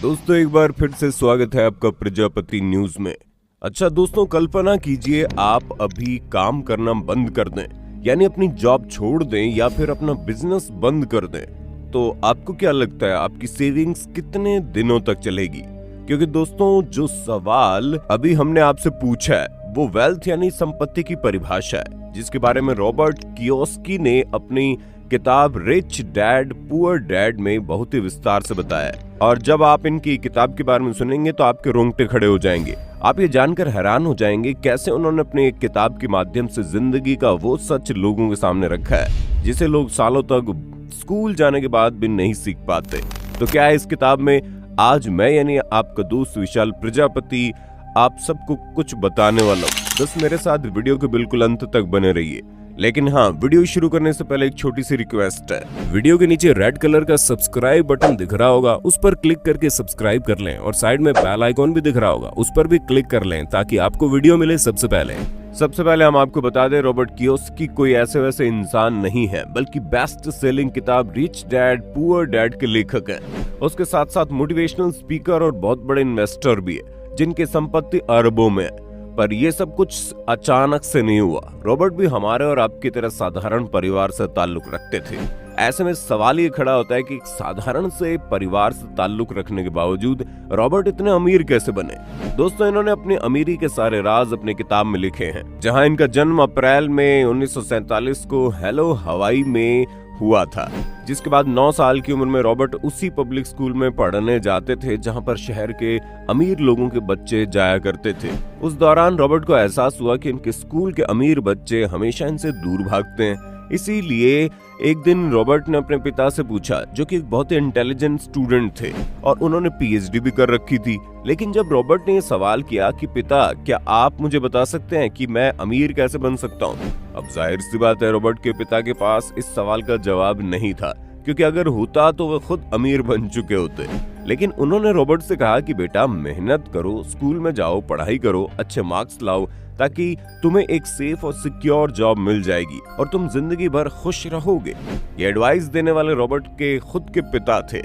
दोस्तों एक बार फिर से स्वागत है आपका प्रजापति न्यूज में। अच्छा दोस्तों, कल्पना कीजिए आप अभी काम करना बंद कर दें, यानी अपनी जॉब छोड़ दें या फिर अपना बिजनेस बंद कर दें, तो आपको क्या लगता है आपकी सेविंग्स कितने दिनों तक चलेगी? क्योंकि दोस्तों जो सवाल अभी हमने आपसे पूछा है वो वेल्थ यानी संपत्ति की परिभाषा है, जिसके बारे में रॉबर्ट कियोसाकी ने अपनी किताब रिच डैड पुअर डैड में बहुत ही विस्तार से बताया है। और जब आप इनकी किताब के बारे में सुनेंगे तो आपके रोंगटे खड़े हो जाएंगे। आप ये जानकर हैरान हो जाएंगे कैसे उन्होंने अपने एक किताब के माध्यम से जिंदगी का वो सच लोगों के सामने रखा है जिसे लोग सालों तक स्कूल जाने के बाद भी नहीं सीख पाते। तो क्या है इस किताब में? आज मैं यानी आपका दोस्त विशाल प्रजापति आप सबको कुछ बताने वाला हूँ। बस मेरे साथ वीडियो के बिल्कुल अंत तक बने रहिए। लेकिन हाँ, वीडियो शुरू करने से पहले एक छोटी सी रिक्वेस्ट है। वीडियो के नीचे रेड कलर का सब्सक्राइब बटन दिख रहा होगा, उस पर क्लिक करके सब्सक्राइब कर लें और साइड में बेल आइकॉन भी दिख रहा होगा, उस पर भी क्लिक कर लें ताकि आपको वीडियो मिले सबसे पहले। हम आपको बता दें, रॉबर्ट कियोसाकी कोई ऐसे वैसे इंसान नहीं है, बल्कि बेस्ट सेलिंग किताब रिच डैड पुअर डैड के लेखक हैं। उसके साथ साथ मोटिवेशनल स्पीकर और बहुत बड़े इन्वेस्टर भी है जिनकी संपत्ति अरबों में है। पर ये सब कुछ अचानक से नहीं हुआ। रॉबर्ट भी हमारे और आपकी तरह साधारण परिवार से ताल्लुक रखते थे। ऐसे में सवाल ये खड़ा होता है कि एक साधारण से परिवार से ताल्लुक रखने के बावजूद रॉबर्ट इतने अमीर कैसे बने? दोस्तों, इन्होंने अपनी अमीरी के सारे राज अपनी किताब में लिखे हैं, जहां इनका जन्म अप्रैल में 1947 को हेलो हवाई में हुआ था। जिसके बाद 9 साल की उम्र में रॉबर्ट उसी पब्लिक स्कूल में पढ़ने जाते थे जहां पर शहर के अमीर लोगों के बच्चे जाया करते थे। उस दौरान रॉबर्ट को एहसास हुआ कि इनके स्कूल के अमीर बच्चे हमेशा इनसे दूर भागते हैं। इसीलिए एक दिन रॉबर्ट ने अपने पिता से पूछा, जो कि एक बहुत ही इंटेलिजेंट स्टूडेंट थे और उन्होंने पीएचडी भी कर रखी थी। लेकिन जब रॉबर्ट ने ये सवाल किया कि पिता, क्या आप मुझे बता सकते हैं कि मैं अमीर कैसे बन सकता हूँ? अब जाहिर सी बात है, रॉबर्ट के पिता के पास इस सवाल का जवाब नहीं था, क्योंकि अगर होता तो वह खुद अमीर बन चुके होते। लेकिन उन्होंने रॉबर्ट से कहा कि बेटा मेहनत करो, स्कूल में जाओ, पढ़ाई करो, अच्छे मार्क्स लाओ, ताकि तुम्हें एक सेफ और सिक्योर जॉब मिल जाएगी और तुम जिंदगी भर खुश रहोगे। ये एडवाइस देने वाले रॉबर्ट के खुद के पिता थे,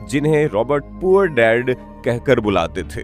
जिन्हें रॉबर्ट पुअर डैड कहकर बुलाते थे।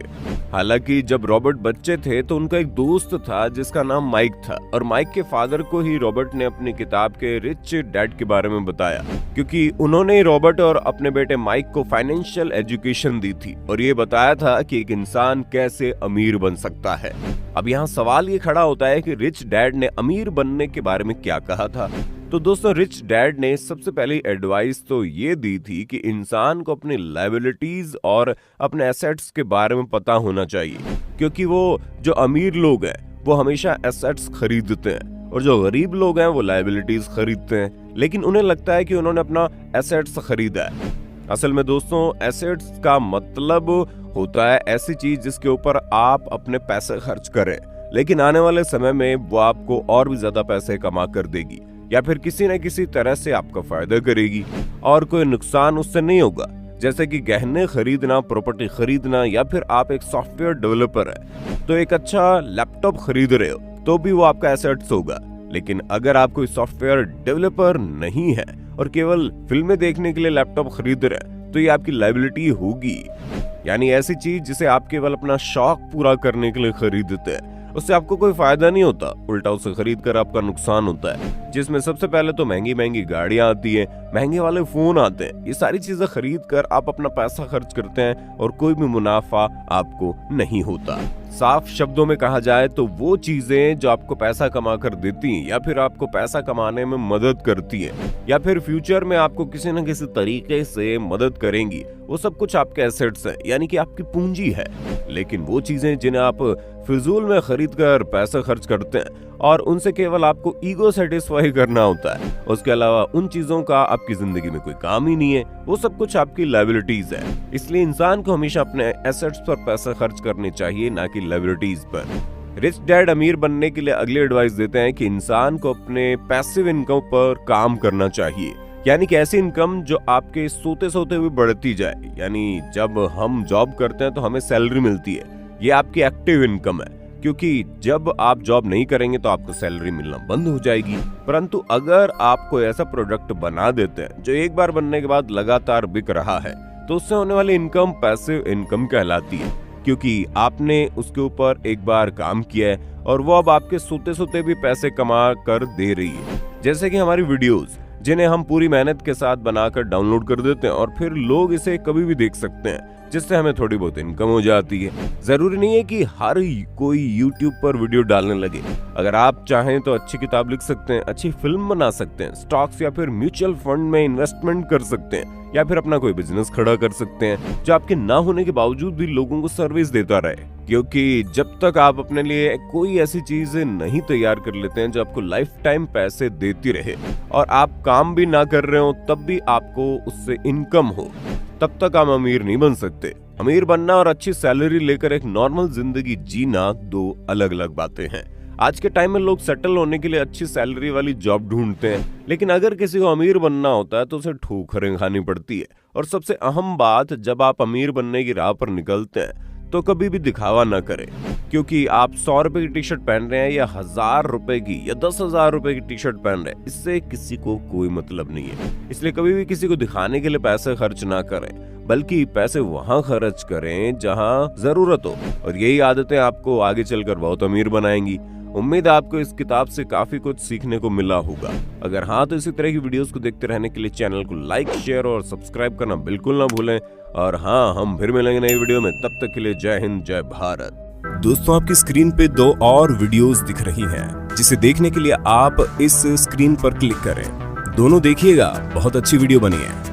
हालांकि जब रॉबर्ट बच्चे थे तो उनका एक दोस्त था जिसका नाम माइक था, और माइक के फादर को ही रॉबर्ट ने अपनी किताब के रिच डैड के बारे में बताया, क्योंकि उन्होंने रॉबर्ट और अपने बेटे माइक को फाइनेंशियल एजुकेशन दी थी और ये बताया था कि एक इंसान कैसे अमीर बन सकता है। अब यहाँ सवाल ये खड़ा होता है कि रिच डैड ने अमीर बनने के बारे में क्या कहा था? तो दोस्तों, रिच डैड ने सबसे पहली एडवाइस तो ये दी थी कि इंसान को अपनी लायबिलिटीज और अपने एसेट्स के बारे में पता होना चाहिए, क्योंकि वो जो अमीर लोग हैं वो हमेशा एसेट्स खरीदते हैं और जो गरीब लोग हैं वो लायबिलिटीज खरीदते हैं, लेकिन उन्हें लगता है कि उन्होंने अपना एसेट्स खरीदा है। असल में दोस्तों, एसेट्स का मतलब होता है ऐसी चीज जिसके ऊपर आप अपने पैसे खर्च करें, लेकिन आने वाले समय में वो आपको और भी ज्यादा पैसे कमा कर देगी या फिर किसी न किसी तरह से आपका फायदा करेगी और कोई नुकसान उससे नहीं होगा। जैसे कि गहने खरीदना, प्रॉपर्टी खरीदना, या फिर आप एक सॉफ्टवेयर डेवलपर है तो एक अच्छा लैपटॉप खरीद रहे हो तो भी वो आपका एसेट्स होगा। लेकिन अगर आप कोई सॉफ्टवेयर डेवलपर नहीं है और केवल फिल्में देखने के लिए लैपटॉप खरीद रहे हैं तो ये आपकी लायबिलिटी होगी, यानी ऐसी चीज जिसे आप केवल अपना शौक पूरा करने के लिए खरीदते हैं, उससे आपको कोई फायदा नहीं होता, उल्टा उसे खरीद कर आपका नुकसान होता है। जिसमें सबसे पहले तो महंगी महंगी गाड़ियां आती हैं, महंगे वाले फोन आते हैं। ये सारी चीजें खरीद कर आप अपना पैसा खर्च करते हैं और कोई भी मुनाफा आपको नहीं होता। साफ शब्दों में कहा जाए तो वो चीजें जो आपको पैसा कमा कर देती हैं या फिर आपको पैसा कमाने में मदद करती हैं या फिर फ्यूचर में आपको किसी न किसी तरीके से मदद करेंगी, वो सब कुछ आपके एसेट्स हैं, यानी कि आपकी पूंजी है। लेकिन वो चीजें जिन्हें आप फिजूल में खरीद कर पैसा खर्च करते हैं और उनसे केवल आपको ईगो सेटिस्फाई करना होता है, उसके अलावा उन चीजों का आपकी जिंदगी में कोई काम ही नहीं है, वो सब कुछ आपकी लायबिलिटीज है। इसलिए इंसान को हमेशा अपने एसेट्स पर पैसा खर्च करनी चाहिए, ना कि लायबिलिटीज पर। रिच डैड अमीर बनने के लिए अगली एडवाइस देते हैं कि इंसान को अपने पैसिव इनकम पर काम करना चाहिए, यानी कि ऐसी इनकम जो आपके सोते सोते हुए बढ़ती जाए। यानी जब हम जॉब करते हैं तो हमें सैलरी मिलती है, ये आपकी एक्टिव इनकम है, क्योंकि जब आप जॉब नहीं करेंगे तो आपको सैलरी मिलना बंद हो जाएगी। परंतु अगर आप कोई ऐसा प्रोडक्ट बना देते हैं जो एक बार बनने के बाद लगातार बिक रहा है, तो उससे होने वाली इनकम पैसिव इनकम कहलाती है, क्योंकि आपने उसके ऊपर एक बार काम किया है और वो अब आपके सोते सोते भी पैसे कमा कर दे रही है। जैसे कि हमारी वीडियोस, जिन्हें हम पूरी मेहनत के साथ बनाकर डाउनलोड कर देते हैं और फिर लोग इसे कभी भी देख सकते हैं, जिससे हमें थोड़ी बहुत इनकम हो जाती है। जरूरी नहीं है कि हर कोई YouTube पर वीडियो डालने लगे। अगर आप चाहें तो अच्छी किताब लिख सकते हैं, अच्छी फिल्म बना सकते हैं, स्टॉक्स या फिर म्यूचुअल फंड में इन्वेस्टमेंट कर सकते हैं, या फिर अपना कोई बिजनेस खड़ा कर सकते हैं जो आपके ना होने के बावजूद भी लोगों को सर्विस देता रहे। क्योंकि जब तक आप अपने लिए कोई ऐसी चीज नहीं तैयार कर लेते हैं जो आपको लाइफ टाइम पैसे देती रहे और आप काम भी ना कर रहे हो तब भी आपको उससे इनकम हो, तब तक आप अमीर नहीं बन सकते। अमीर बनना और अच्छी सैलरी लेकर एक नॉर्मल जिंदगी जीना दो अलग अलग बातें हैं। आज के टाइम में लोग सेटल होने के लिए अच्छी सैलरी वाली जॉब ढूंढते हैं, लेकिन अगर किसी को अमीर बनना होता है तो उसे ठोकरें खानी पड़ती है। और सबसे अहम बात, जब आप अमीर बनने की राह पर निकलते हैं तो कभी भी दिखावा ना करें, क्योंकि आप 100 रुपए की टी शर्ट पहन रहे हैं या 1000 रुपए की या 10,000 रुपए की टी शर्ट पहन रहे हैं, इससे किसी को कोई मतलब नहीं है। इसलिए कभी भी किसी को दिखाने के लिए पैसे खर्च ना करें, बल्कि पैसे वहां खर्च करें जहां जरूरत हो। और यही आदतें आपको आगे चलकर बहुत अमीर बनाएंगी। उम्मीद है आपको इस किताब से काफी कुछ सीखने को मिला होगा। अगर हाँ, तो इसी तरह की वीडियोस को देखते रहने के लिए चैनल को लाइक, शेयर और सब्सक्राइब करना बिल्कुल ना भूलें। और हाँ, हम फिर मिलेंगे नई वीडियो में। तब तक के लिए जय हिंद, जय भारत। दोस्तों, आपकी स्क्रीन पे 2 और वीडियोस दिख रही हैं, जिसे देखने के लिए आप इस स्क्रीन पर क्लिक करें। दोनों देखिएगा, बहुत अच्छी वीडियो बनी है।